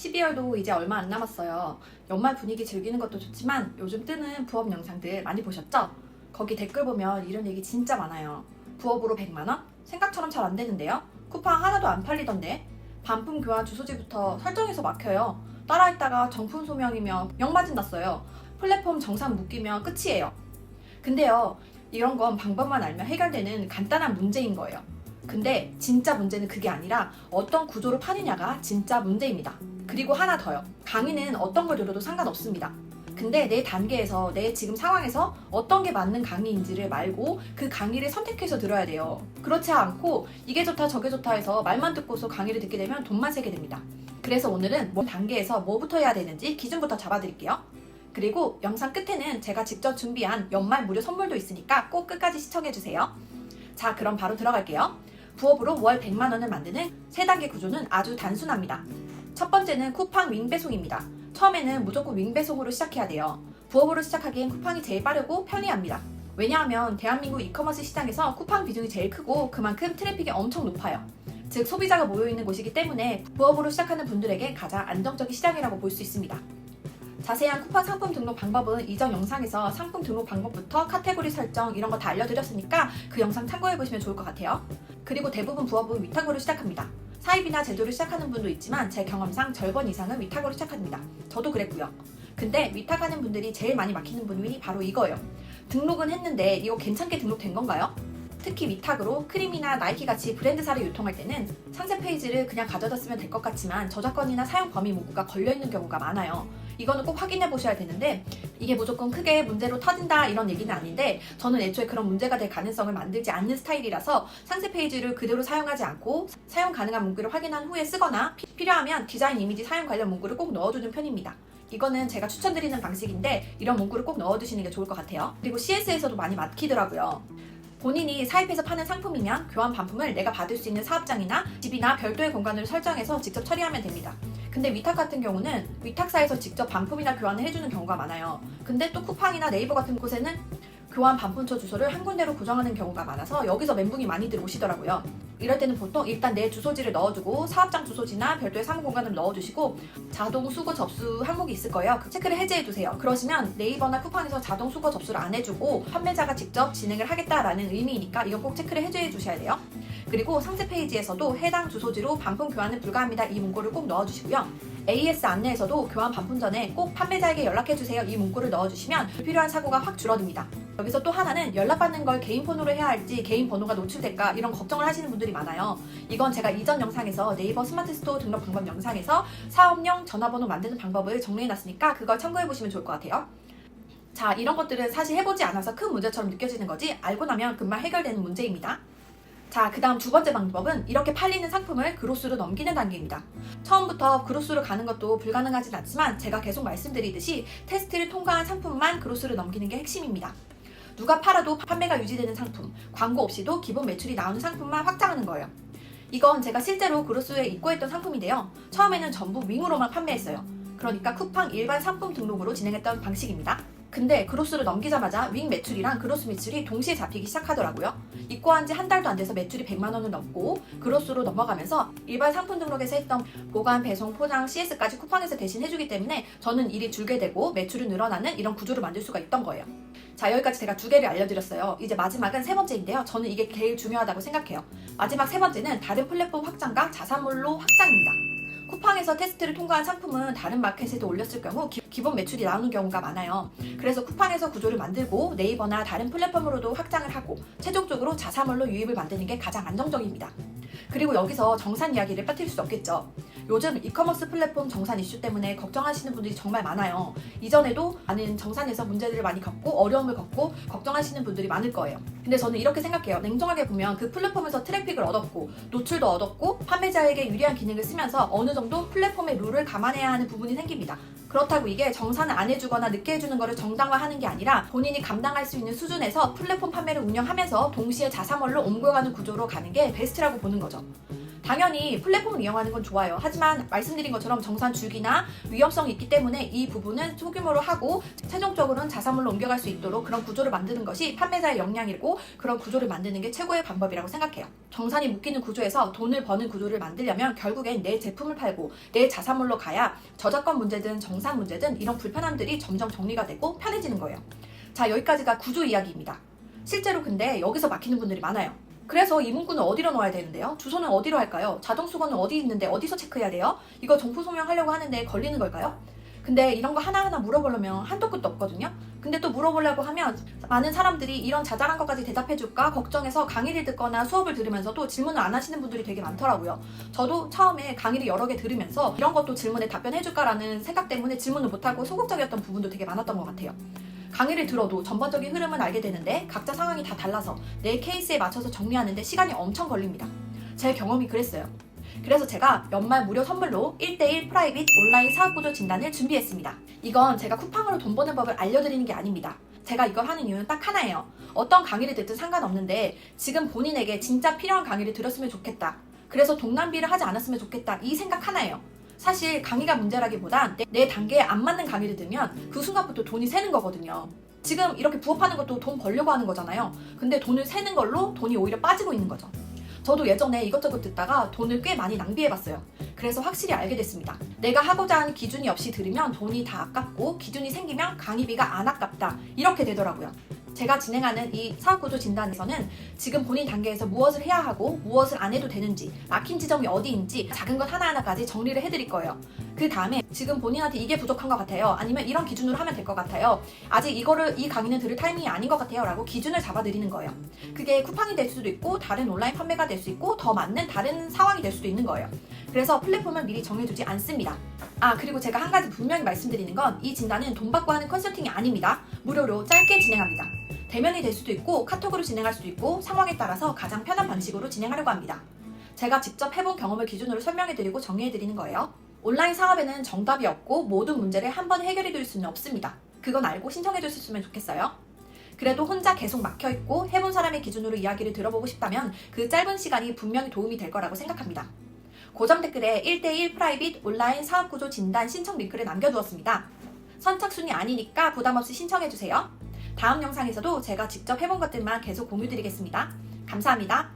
12월도 이제 얼마 안 남았어요. 연말 분위기 즐기는 것도 좋지만 요즘 뜨는 부업 영상들 많이 보셨죠? 거기 댓글 보면 이런 얘기 진짜 많아요. 부업으로 100만원? 생각처럼 잘 안 되는데요? 쿠팡 하나도 안 팔리던데? 반품 교환 주소지부터 설정해서 막혀요. 따라했다가 정품 소명이면 역마진 났어요. 플랫폼 정상 묶이면 끝이에요. 근데요, 이런 건 방법만 알면 해결되는 간단한 문제인 거예요. 근데 진짜 문제는 그게 아니라 어떤 구조로 파느냐가 진짜 문제입니다. 그리고 하나 더요. 강의는 어떤 걸 들어도 상관없습니다. 근데 내 단계에서 내 지금 상황에서 어떤 게 맞는 강의인지를 말고 그 강의를 선택해서 들어야 돼요. 그렇지 않고 이게 좋다 저게 좋다 해서 말만 듣고서 강의를 듣게 되면 돈만 세게 됩니다. 그래서 오늘은 뭐 단계에서 뭐부터 해야 되는지 기준부터 잡아드릴게요. 그리고 영상 끝에는 제가 직접 준비한 연말 무료 선물도 있으니까 꼭 끝까지 시청해주세요. 자, 그럼 바로 들어갈게요. 부업으로 월 100만원을 만드는 3단계 구조는 아주 단순합니다. 첫 번째는 쿠팡 윙배송입니다. 처음에는 무조건 윙배송으로 시작해야 돼요. 부업으로 시작하기엔 쿠팡이 제일 빠르고 편리합니다. 왜냐하면 대한민국 이커머스 시장에서 쿠팡 비중이 제일 크고 그만큼 트래픽이 엄청 높아요. 즉 소비자가 모여있는 곳이기 때문에 부업으로 시작하는 분들에게 가장 안정적인 시장이라고 볼 수 있습니다. 자세한 쿠팡 상품 등록 방법은 이전 영상에서 상품 등록 방법부터 카테고리 설정 이런 거 다 알려드렸으니까 그 영상 참고해보시면 좋을 것 같아요. 그리고 대부분 부업은 위탁으로 시작합니다. 사입이나 제도를 시작하는 분도 있지만 제 경험상 절반 이상은 위탁으로 시작합니다. 저도 그랬고요. 근데 위탁하는 분들이 제일 많이 막히는 부분이 바로 이거예요. 등록은 했는데 이거 괜찮게 등록된 건가요? 특히 위탁으로 크림이나 나이키 같이 브랜드사를 유통할 때는 상세 페이지를 그냥 가져다 쓰면 될 것 같지만 저작권이나 사용 범위 문구가 걸려있는 경우가 많아요. 이거는 꼭 확인해 보셔야 되는데 이게 무조건 크게 문제로 터진다 이런 얘기는 아닌데 저는 애초에 그런 문제가 될 가능성을 만들지 않는 스타일이라서 상세 페이지를 그대로 사용하지 않고 사용 가능한 문구를 확인한 후에 쓰거나 필요하면 디자인 이미지 사용 관련 문구를 꼭 넣어두는 편입니다. 이거는 제가 추천드리는 방식인데 이런 문구를 꼭 넣어두시는 게 좋을 것 같아요. 그리고 CS에서도 많이 막히더라고요. 본인이 사입해서 파는 상품이면 교환 반품을 내가 받을 수 있는 사업장이나 집이나 별도의 공간을 설정해서 직접 처리하면 됩니다. 근데 위탁 같은 경우는 위탁사에서 직접 반품이나 교환을 해주는 경우가 많아요. 근데 또 쿠팡이나 네이버 같은 곳에는 교환 반품처 주소를 한 군데로 고정하는 경우가 많아서 여기서 멘붕이 많이들 오시더라고요. 이럴 때는 보통 일단 내 주소지를 넣어주고 사업장 주소지나 별도의 사무 공간을 넣어주시고 자동 수거 접수 항목이 있을 거예요. 그 체크를 해제해두세요. 그러시면 네이버나 쿠팡에서 자동 수거 접수를 안 해주고 판매자가 직접 진행을 하겠다라는 의미이니까 이건 꼭 체크를 해제해 주셔야 돼요. 그리고 상세 페이지에서도 해당 주소지로 반품 교환은 불가합니다. 이 문구를 꼭 넣어주시고요. AS 안내에서도 교환 반품 전에 꼭 판매자에게 연락해주세요. 이 문구를 넣어주시면 불필요한 사고가 확 줄어듭니다. 여기서 또 하나는 연락받는 걸 개인 폰으로 해야 할지 개인 번호가 노출될까 이런 걱정을 하시는 분들이 많아요. 이건 제가 이전 영상에서 네이버 스마트 스토어 등록 방법 영상에서 사업용 전화번호 만드는 방법을 정리해놨으니까 그걸 참고해보시면 좋을 것 같아요. 자, 이런 것들은 사실 해보지 않아서 큰 문제처럼 느껴지는 거지 알고 나면 금방 해결되는 문제입니다. 자, 그 다음 두 번째 방법은 이렇게 팔리는 상품을 그로스로 넘기는 단계입니다. 처음부터 그로스로 가는 것도 불가능하진 않지만 제가 계속 말씀드리듯이 테스트를 통과한 상품만 그로스로 넘기는 게 핵심입니다. 누가 팔아도 판매가 유지되는 상품, 광고 없이도 기본 매출이 나오는 상품만 확장하는 거예요. 이건 제가 실제로 그로스에 입고했던 상품인데요. 처음에는 전부 윙으로만 판매했어요. 그러니까 쿠팡 일반 상품 등록으로 진행했던 방식입니다. 근데 그로스를 넘기자마자 윙 매출이랑 그로스 매출이 동시에 잡히기 시작하더라고요. 입고한 지 한 달도 안 돼서 매출이 100만 원을 넘고 그로스로 넘어가면서 일반 상품 등록에서 했던 보관, 배송, 포장, CS까지 쿠팡에서 대신 해주기 때문에 저는 일이 줄게 되고 매출이 늘어나는 이런 구조를 만들 수가 있던 거예요. 자, 여기까지 제가 두 개를 알려드렸어요. 이제 마지막은 세 번째인데요. 저는 이게 제일 중요하다고 생각해요. 마지막 세 번째는 다른 플랫폼 확장과 자사몰로 확장입니다. 쿠팡에서 테스트를 통과한 상품은 다른 마켓에도 올렸을 경우 기본 매출이 나오는 경우가 많아요. 그래서 쿠팡에서 구조를 만들고 네이버나 다른 플랫폼으로도 확장을 하고 최종적으로 자사몰로 유입을 만드는 게 가장 안정적입니다. 그리고 여기서 정산 이야기를 빠뜨릴 수 없겠죠. 요즘 이커머스 플랫폼 정산 이슈 때문에 걱정하시는 분들이 정말 많아요. 이전에도 많은 정산에서 문제들을 많이 겪고 어려움을 겪고 걱정하시는 분들이 많을 거예요. 근데 저는 이렇게 생각해요. 냉정하게 보면 그 플랫폼에서 트래픽을 얻었고 노출도 얻었고 판매자에게 유리한 기능을 쓰면서 어느 정도 플랫폼의 룰을 감안해야 하는 부분이 생깁니다. 그렇다고 이게 정산을 안 해주거나 늦게 해주는 것을 정당화하는 게 아니라 본인이 감당할 수 있는 수준에서 플랫폼 판매를 운영하면서 동시에 자사몰로 옮겨가는 구조로 가는 게 베스트라고 보는 거죠. 당연히 플랫폼을 이용하는 건 좋아요. 하지만 말씀드린 것처럼 정산 주기나 위험성이 있기 때문에 이 부분은 소규모로 하고 최종적으로는 자사물로 옮겨갈 수 있도록 그런 구조를 만드는 것이 판매자의 역량이고 그런 구조를 만드는 게 최고의 방법이라고 생각해요. 정산이 묶이는 구조에서 돈을 버는 구조를 만들려면 결국엔 내 제품을 팔고 내 자사물로 가야 저작권 문제든 정산 문제든 이런 불편함들이 점점 정리가 되고 편해지는 거예요. 자, 여기까지가 구조 이야기입니다. 실제로 근데 여기서 막히는 분들이 많아요. 그래서 이 문구는 어디로 넣어야 되는데요? 주소는 어디로 할까요? 자동 수거는 어디 있는데 어디서 체크해야 돼요? 이거 정보 소명하려고 하는데 걸리는 걸까요? 근데 이런 거 하나하나 물어보려면 한도 끝도 없거든요? 근데 또 물어보려고 하면 많은 사람들이 이런 자잘한 것까지 대답해줄까 걱정해서 강의를 듣거나 수업을 들으면서도 질문을 안 하시는 분들이 되게 많더라고요. 저도 처음에 강의를 여러 개 들으면서 이런 것도 질문에 답변해줄까라는 생각 때문에 질문을 못하고 소극적이었던 부분도 되게 많았던 것 같아요. 강의를 들어도 전반적인 흐름은 알게 되는데 각자 상황이 다 달라서 내 케이스에 맞춰서 정리하는데 시간이 엄청 걸립니다. 제 경험이 그랬어요. 그래서 제가 연말 무료 선물로 1:1 프라이빗 온라인 사업구조 진단을 준비했습니다. 이건 제가 쿠팡으로 돈 버는 법을 알려드리는 게 아닙니다. 제가 이걸 하는 이유는 딱 하나예요. 어떤 강의를 듣든 상관없는데 지금 본인에게 진짜 필요한 강의를 들었으면 좋겠다. 그래서 돈 낭비를 하지 않았으면 좋겠다. 이 생각 하나예요. 사실 강의가 문제라기보단 내 단계에 안 맞는 강의를 들면 그 순간부터 돈이 새는 거거든요. 지금 이렇게 부업하는 것도 돈 벌려고 하는 거잖아요. 근데 돈을 새는 걸로 돈이 오히려 빠지고 있는 거죠. 저도 예전에 이것저것 듣다가 돈을 꽤 많이 낭비해봤어요. 그래서 확실히 알게 됐습니다. 내가 하고자 하는 기준이 없이 들으면 돈이 다 아깝고 기준이 생기면 강의비가 안 아깝다. 이렇게 되더라고요. 제가 진행하는 이 사업구조 진단에서는 지금 본인 단계에서 무엇을 해야 하고 무엇을 안 해도 되는지, 막힌 지점이 어디인지 작은 것 하나하나까지 정리를 해드릴 거예요. 그 다음에 지금 본인한테 이게 부족한 것 같아요. 아니면 이런 기준으로 하면 될 것 같아요. 아직 이 강의는 들을 타이밍이 아닌 것 같아요. 라고 기준을 잡아드리는 거예요. 그게 쿠팡이 될 수도 있고 다른 온라인 판매가 될 수 있고 더 맞는 다른 상황이 될 수도 있는 거예요. 그래서 플랫폼을 미리 정해두지 않습니다. 그리고 제가 한 가지 분명히 말씀드리는 건 이 진단은 돈 받고 하는 컨설팅이 아닙니다. 무료로 짧게 진행합니다. 대면이 될 수도 있고 카톡으로 진행할 수도 있고 상황에 따라서 가장 편한 방식으로 진행하려고 합니다. 제가 직접 해본 경험을 기준으로 설명해드리고 정리해드리는 거예요. 온라인 사업에는 정답이 없고 모든 문제를 한 번에 해결해드릴 수는 없습니다. 그건 알고 신청해주셨으면 좋겠어요. 그래도 혼자 계속 막혀있고 해본 사람의 기준으로 이야기를 들어보고 싶다면 그 짧은 시간이 분명히 도움이 될 거라고 생각합니다. 고정 댓글에 1:1 프라이빗 온라인 사업구조 진단 신청 링크를 남겨두었습니다. 선착순이 아니니까 부담없이 신청해주세요. 다음 영상에서도 제가 직접 해본 것들만 계속 공유드리겠습니다. 감사합니다.